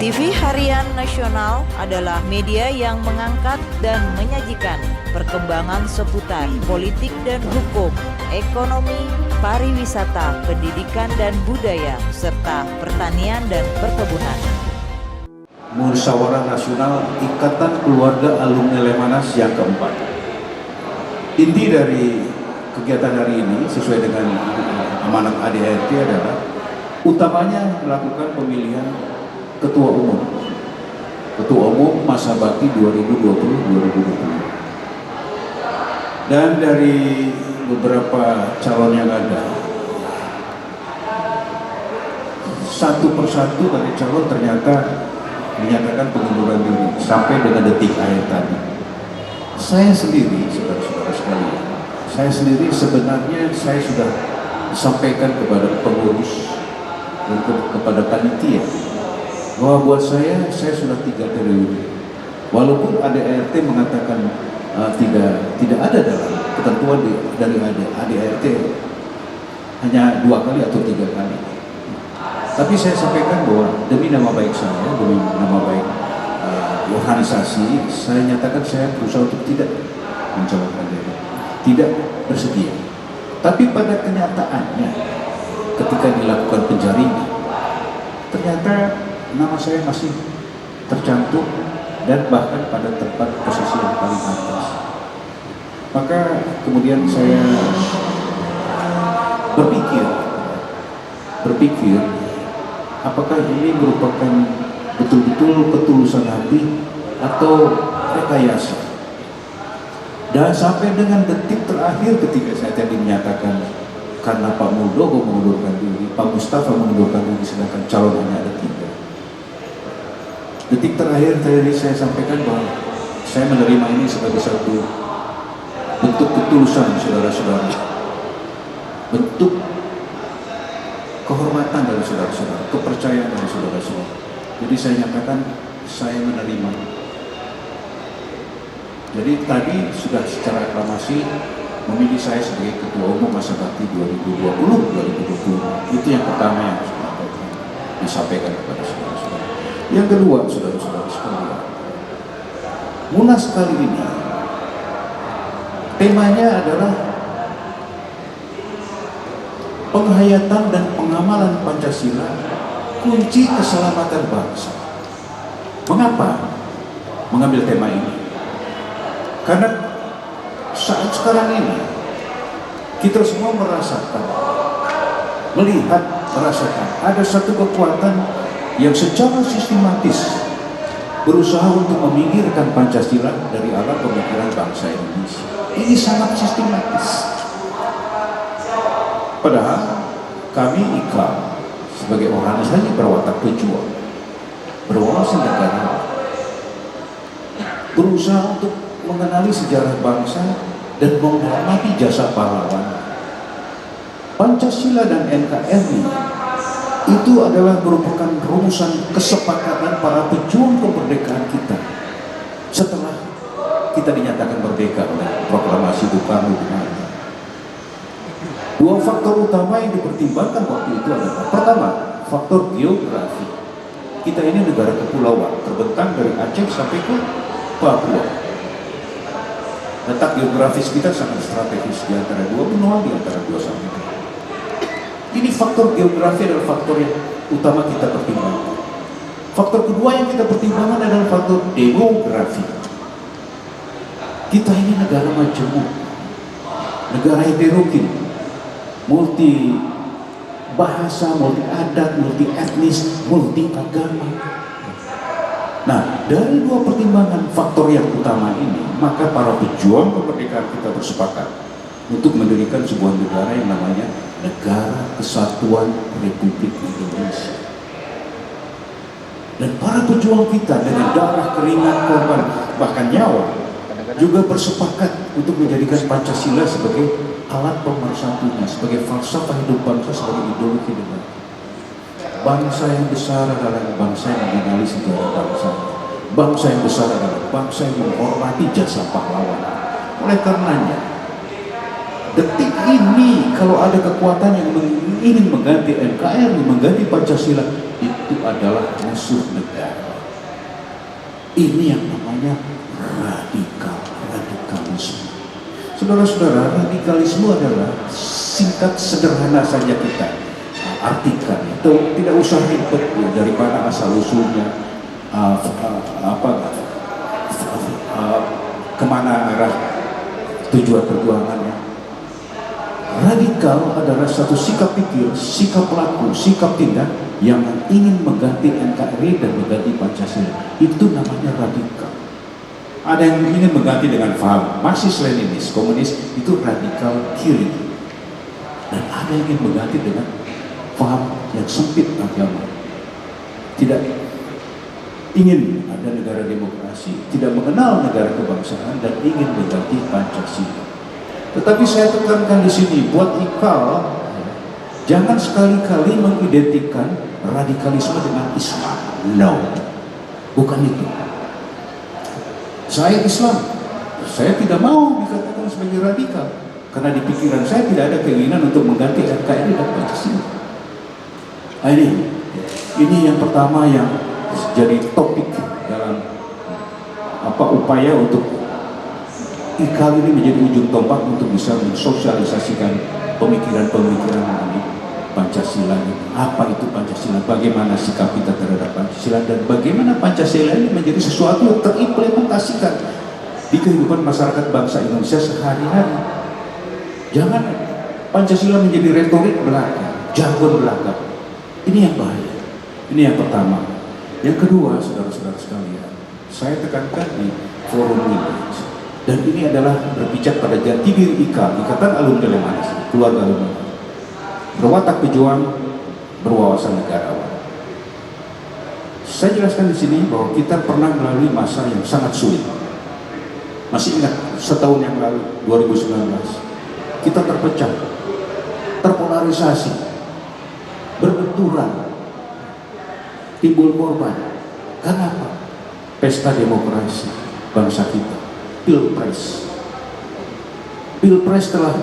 TV Harian Nasional adalah media yang mengangkat dan menyajikan perkembangan seputar politik dan hukum, ekonomi, pariwisata, pendidikan dan budaya, serta pertanian dan perkebunan. Musyawarah Nasional Ikatan Keluarga Alumni Lemhanas yang keempat. Inti dari kegiatan hari ini sesuai dengan amanat ADART adalah utamanya melakukan pemilihan Ketua Umum masa bakti 2020-2020. Dan dari beberapa calon yang ada, satu persatu dari calon ternyata menyatakan pengunduran diri sampai dengan detik akhir tadi. Saya sendiri, saudara-saudara sekalian, sebenarnya saya sudah sampaikan kepada pengurus dan kepada panitia bahwa buat saya sudah 3 periode. Walaupun ADART mengatakan tidak ada dalam ketentuan dari ADART hanya 2 kali atau 3 kali. Tapi saya sampaikan bahwa demi nama baik saya, demi nama baik organisasi, saya nyatakan saya berusaha untuk tidak mencalonkan diri, tidak bersedia. Tapi pada kenyataannya, ketika dilakukan penjaringan, ternyata nama saya masih tercantum dan bahkan pada tempat posisi yang paling atas. Maka kemudian saya berpikir apakah ini merupakan betul-betul ketulusan hati atau rekayasa. Dan sampai dengan detik terakhir ketika saya tadi menyatakan karena Pak Muldoko mengundurkan diri, Pak Mustafa mengundurkan diri, sedangkan calon hanya ada 3. Detik terakhir tadi saya sampaikan bahwa saya menerima ini sebagai satu bentuk ketulusan saudara-saudara, bentuk kehormatan dari saudara-saudara, kepercayaan dari saudara-saudara. Jadi saya nyatakan saya menerima. Jadi tadi sudah secara aklamasi memilih saya sebagai Ketua Umum masa bakti 2020-2020. Itu yang pertama yang disampaikan kepada saudara-saudara. Yang kedua, saudara-saudara sekalian, Munas kali ini temanya adalah penghayatan dan pengamalan Pancasila, kunci keselamatan bangsa. Mengapa mengambil tema ini? Karena saat sekarang ini kita semua merasakan ada satu kekuatan yang secara sistematis berusaha untuk meminggirkan Pancasila dari alam pemikiran bangsa Indonesia. Ini sangat sistematis. Padahal kami IKA sebagai organisasi berwatak pejuang, berwawasan negara, berusaha untuk mengenali sejarah bangsa dan menghormati jasa pahlawan. Pancasila dan NKRI itu adalah merupakan rumusan kesepakatan para pejuang kemerdekaan kita setelah kita dinyatakan merdeka oleh proklamasi Bung Karno di Hatta. 2 faktor utama yang dipertimbangkan waktu itu adalah, pertama, faktor geografi. Kita ini negara kepulauan, terbentang dari Aceh sampai ke Papua. Letak geografis kita sangat strategis di antara 2 benua, di antara 2 samudra. Ini faktor geografi adalah faktor yang utama kita pertimbangkan. Faktor kedua yang kita pertimbangkan adalah faktor demografi. Kita ini negara majemuk, negara heterogen, multi bahasa, multi adat, multi etnis, multi agama. Nah, dari 2 pertimbangan faktor yang utama ini, maka para pejuang kemerdekaan kita bersepakat untuk mendirikan sebuah negara yang namanya Negara Kesatuan Republik Indonesia. Dan para pejuang kita dengan darah, keringat, korban, bahkan nyawa juga bersepakat untuk menjadikan Pancasila sebagai alat pemersatunya, sebagai falsafah hidup bangsa, sebagai ideologi negara. Bangsa yang besar adalah bangsa yang mengenali sejarah bangsa. Bangsa yang besar adalah bangsa yang menghormati jasa pahlawan. Oleh karenanya, detik ini kalau ada kekuatan yang ingin mengganti NKRI, mengganti Pancasila, itu adalah musuh negara. Ini yang namanya radikalisme. Saudara-saudara, radikalisme adalah singkat sederhana saja kita artikan. Itu tidak usah ribet ya, dari mana asal usulnya, kemana arah tujuan perjuangannya. Radikal adalah satu sikap pikir, sikap laku, sikap tindak yang ingin mengganti NKRI dan mengganti Pancasila. Itu namanya radikal. Ada yang ingin mengganti dengan paham Marxis-Leninis, komunis, itu radikal kiri. Dan ada yang ingin mengganti dengan paham yang sempit agama. Tidak ingin ada negara demokrasi, tidak mengenal negara kebangsaan, dan ingin mengganti Pancasila. Tetapi saya tekankan di sini, buat IKAL, jangan sekali-kali mengidentikan radikalisme dengan Islam. No, bukan itu. Saya Islam, saya tidak mau dikatakan sebagai radikal, karena di pikiran saya tidak ada keinginan untuk mengganti NKRI dan Pancasila. Nah, ini yang pertama yang jadi topik dalam upaya untuk IKAL ini menjadi ujung tombak untuk bisa mensosialisasikan pemikiran-pemikiran mengenai Pancasila ini. Apa itu Pancasila? Bagaimana sikap kita terhadap Pancasila, dan bagaimana Pancasila ini menjadi sesuatu yang terimplementasikan di kehidupan masyarakat bangsa Indonesia sehari-hari. Jangan Pancasila menjadi retorik belaka, jargon belaka. Ini yang bahaya. Ini yang pertama. Yang kedua, saudara-saudara sekalian, saya tekankan di forum ini. Dan ini adalah berbicara pada jati diri IKAL, Ikatan Alumni Lemanis, keluarga alumni, berwatak pejuang, berwawasan negarawan. Saya jelaskan di sini bahwa kita pernah melalui masa yang sangat sulit. Masih ingat setahun yang lalu, 2019, kita terpecah, terpolarisasi, berbenturan, timbul korban. Kenapa? Pesta demokrasi bangsa kita. Pilpres telah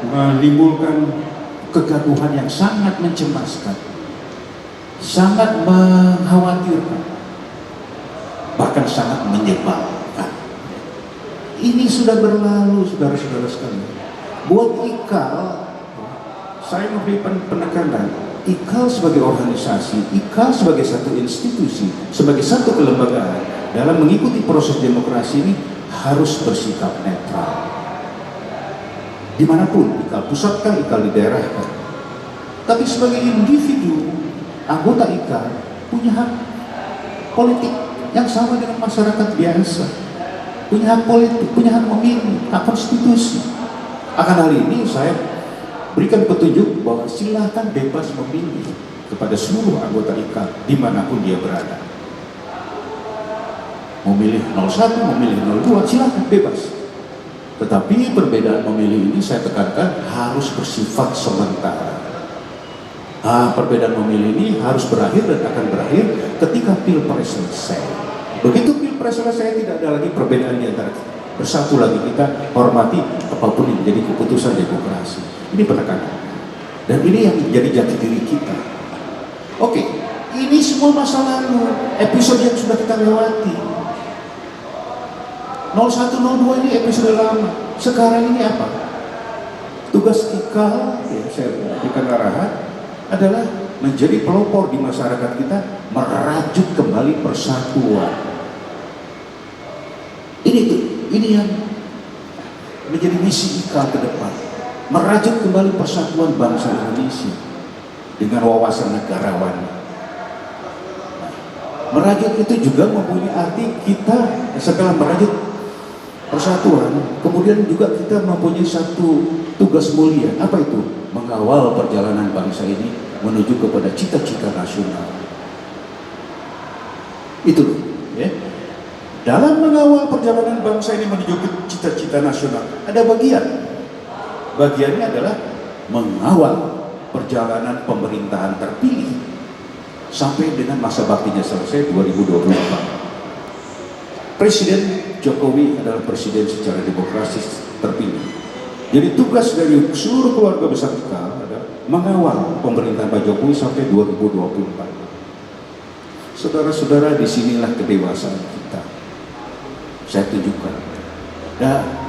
menimbulkan kegaduhan yang sangat mencemaskan, sangat mengkhawatirkan, bahkan sangat menyebalkan. Ini sudah berlalu, saudara-saudara sekalian. Buat IKAL, saya memberi penekanan, IKAL sebagai organisasi, IKAL sebagai satu institusi, sebagai satu kelembagaan dalam mengikuti proses demokrasi ini harus bersikap netral. Dimanapun, IKAL pusat kan, IKAL di daerah kan. Tapi sebagai individu, anggota IKAL punya hak politik yang sama dengan masyarakat biasa. Punya hak politik, punya hak memilih, hak konstitusi. Akan hal ini saya berikan petunjuk bahwa silahkan bebas memilih kepada seluruh anggota IKAL dimanapun dia berada. Memilih 01, memilih 02, silahkan bebas. Tetapi perbedaan memilih ini saya tekankan harus bersifat sementara. Perbedaan memilih ini harus berakhir dan akan berakhir ketika Pilpres selesai. Begitu Pilpres selesai, tidak ada lagi perbedaan di antara kita. Bersatu lagi kita, hormati apapun yang menjadi keputusan demokrasi. Ini penekanan. Dan ini yang menjadi jati diri kita. Oke, ini semua masa lalu, episode yang sudah kita lewati. 01, 02 ini episode lama. Sekarang ini apa? Tugas IKAL, ya, saya berikan arahan, adalah menjadi pelopor di masyarakat kita, merajut kembali persatuan. Ini yang menjadi misi IKAL ke depan, merajut kembali persatuan bangsa Indonesia dengan wawasan negarawan. Merajut itu juga mempunyai arti kita setelah merajut persatuan, kemudian juga kita mempunyai satu tugas mulia. Apa itu? Mengawal perjalanan bangsa ini menuju kepada cita-cita nasional. Itu loh, ya. Dalam mengawal perjalanan bangsa ini menuju ke cita-cita nasional, ada bagian. Bagiannya adalah mengawal perjalanan pemerintahan terpilih sampai dengan masa baktinya selesai 2024. Presiden Jokowi adalah presiden secara demokrasi terpilih. Jadi tugas dari seluruh keluarga besar kita adalah mengawal pemerintahan Pak Jokowi sampai 2024. Saudara-saudara, disinilah kedewasaan kita. Saya tunjukkan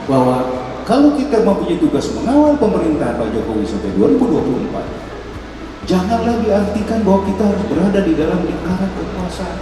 bahwa kalau kita mempunyai tugas mengawal pemerintahan Pak Jokowi sampai 2024, janganlah diartikan bahwa kita harus berada di dalam lingkaran kekuasaan.